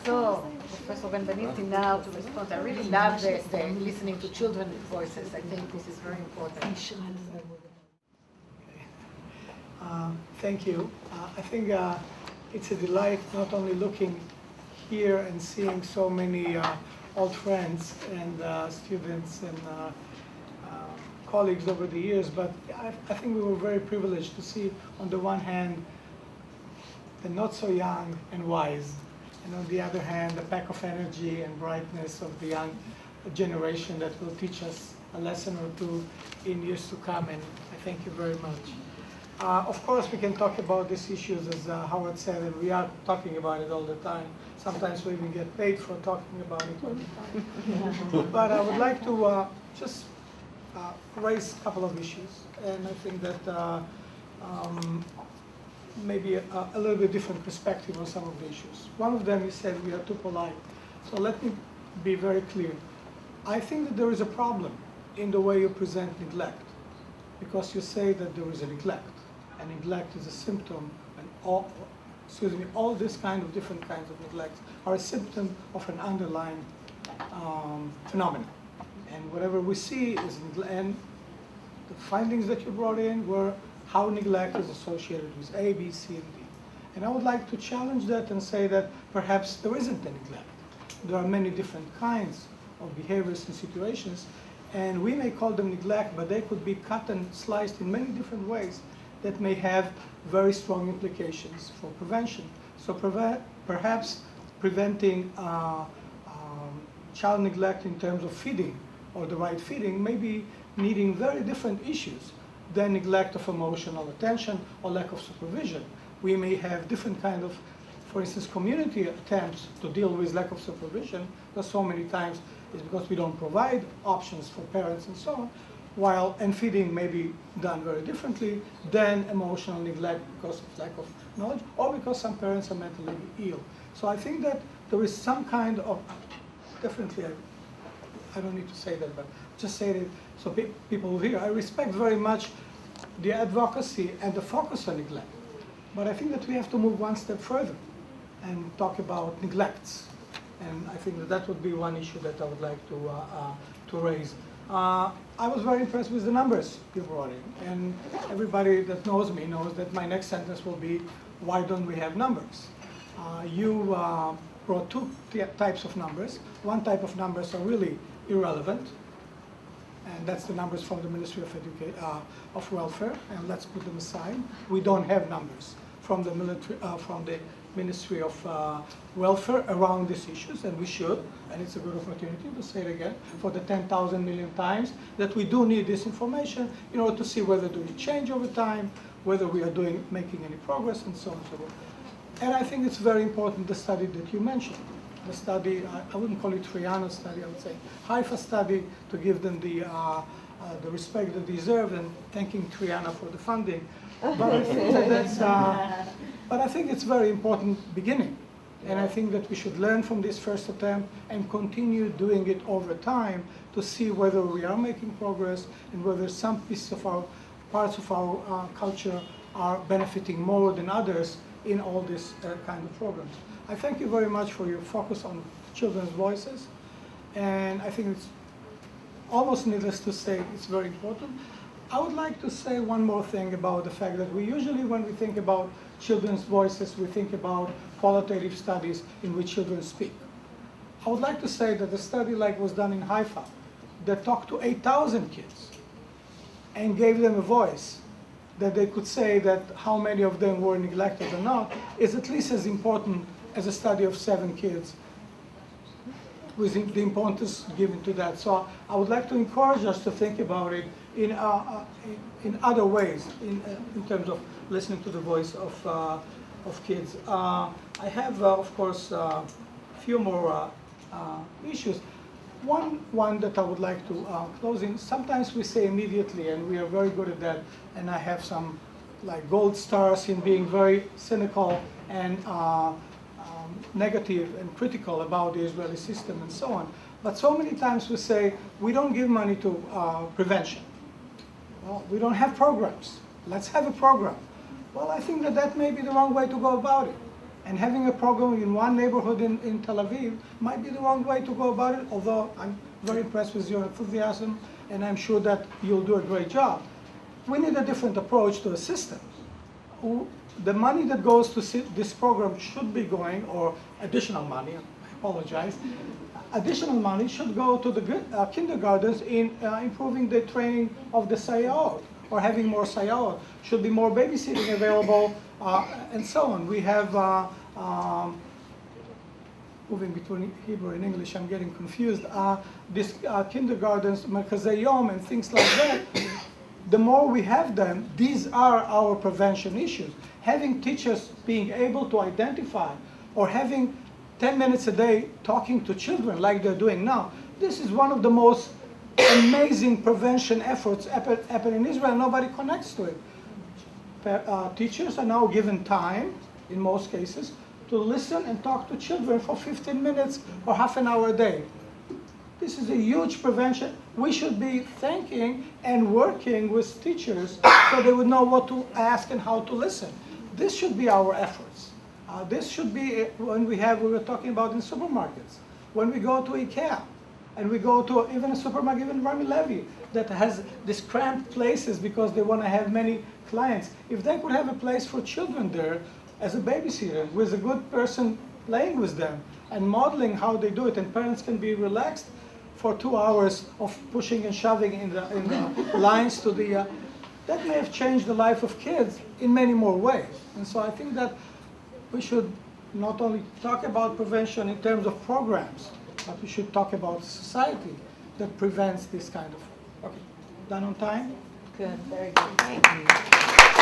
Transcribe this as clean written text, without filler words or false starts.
So, Professor Bnebniשתי, now to respond. I really love the listening to children's voices. I think this is very important. Thank you. I think it's a delight not only looking here and seeing so many old friends and students and colleagues over the years, but I think we were very privileged to see, on the one hand, the not so young and wise, and on the other hand, the pack of energy and brightness of the young generation that will teach us a lesson or two in years to come, and I thank you very much. Of course, we can talk about these issues, as Howard said, and we are talking about it all the time. Sometimes we even get paid for talking about it all the time. But I would like to just raise a couple of issues, and I think that maybe a little bit different perspective on some of the issues. One of them, you said we are too polite. So let me be very clear. I think that there is a problem in the way you present neglect, because you say that there is a neglect, and neglect is a symptom, and all this kind of different kinds of neglect are a symptom of an underlying phenomenon. And whatever we see is, and the findings that you brought in were how neglect is associated with A, B, C, and D. And I would like to challenge that and say that perhaps there isn't a neglect. There are many different kinds of behaviors and situations, and we may call them neglect, but they could be cut and sliced in many different ways that may have very strong implications for prevention. So perhaps preventing child neglect in terms of feeding or the right feeding may be needing very different issues than neglect of emotional attention or lack of supervision. We may have different kind of, for instance, community attempts to deal with lack of supervision, because so many times it's because we don't provide options for parents and so on, and feeding may be done very differently than emotional neglect because of lack of knowledge, or because some parents are mentally ill. So I think that there is some kind of, definitely, I don't need to say that, but just say it so people hear. I respect very much the advocacy and the focus on neglect, but I think that we have to move one step further and talk about neglects. And I think that that would be one issue that I would like to raise. I was very impressed with the numbers you brought in, and everybody that knows me knows that my next sentence will be, why don't we have numbers? You brought two types of numbers. One type of numbers are really irrelevant, and that's the numbers from the Ministry of Welfare, and let's put them aside. We don't have numbers from the Ministry of Welfare around these issues, and we should, and it's a good opportunity to say it again for the 10,000 million times that we do need this information in order to see whether do we change over time, whether we are making any progress, and so on and so forth. And I think it's very important, the study that you mentioned. The study, I wouldn't call it Triana study, I would say Haifa study, to give them the respect they deserve, and thanking Triana for the funding. But I think but I think it's a very important beginning. And I think that we should learn from this first attempt and continue doing it over time to see whether we are making progress and whether some parts of our culture are benefiting more than others in all these kind of programs. I thank you very much for your focus on children's voices, and I think it's almost needless to say it's very important. I would like to say one more thing about the fact that we usually, when we think about children's voices, we think about qualitative studies in which children speak. I would like to say that a study like was done in Haifa that talked to 8,000 kids and gave them a voice, that they could say that how many of them were neglected or not, is at least as important as a study of 7 kids, with the importance given to that. So I would like to encourage us to think about it in other ways, in terms of listening to the voice of kids. I have, of course, a few more issues. One that I would like to close in. Sometimes we say immediately, and we are very good at that, and I have some like gold stars in being very cynical and negative and critical about the Israeli system and so on. But so many times we say, we don't give money to prevention. Well, we don't have programs. Let's have a program. Well, I think that that may be the wrong way to go about it. And having a program in one neighborhood in Tel Aviv might be the wrong way to go about it, although I'm very impressed with your enthusiasm, and I'm sure that you'll do a great job. We need a different approach to a system. The money that goes to this program should be going, or additional money, I apologize, additional money should go to the kindergartens in improving the training of the sayot, or having more sayot. Should be more babysitting available, and so on. We have, moving between Hebrew and English, I'm getting confused, these kindergartens, merkazei yom, and things like that. The more we have them, these are our prevention issues. Having teachers being able to identify, or having 10 minutes a day talking to children like they're doing now, this is one of the most amazing prevention efforts happen in Israel. Nobody connects to it. Teachers are now given time, in most cases, to listen and talk to children for 15 minutes or half an hour a day. This is a huge prevention. We should be thinking and working with teachers so they would know what to ask and how to listen. This should be our efforts. This should be when we were talking about in supermarkets. When we go to IKEA, and we go to even a supermarket, even Rami Levy, that has these cramped places because they want to have many clients. If they could have a place for children there as a babysitter with a good person playing with them and modeling how they do it, and parents can be relaxed for 2 hours of pushing and shoving in the lines to the, that may have changed the life of kids in many more ways. And so I think that we should not only talk about prevention in terms of programs, but we should talk about a society that prevents this kind of. Okay, done on time? Good, very good. Thank you.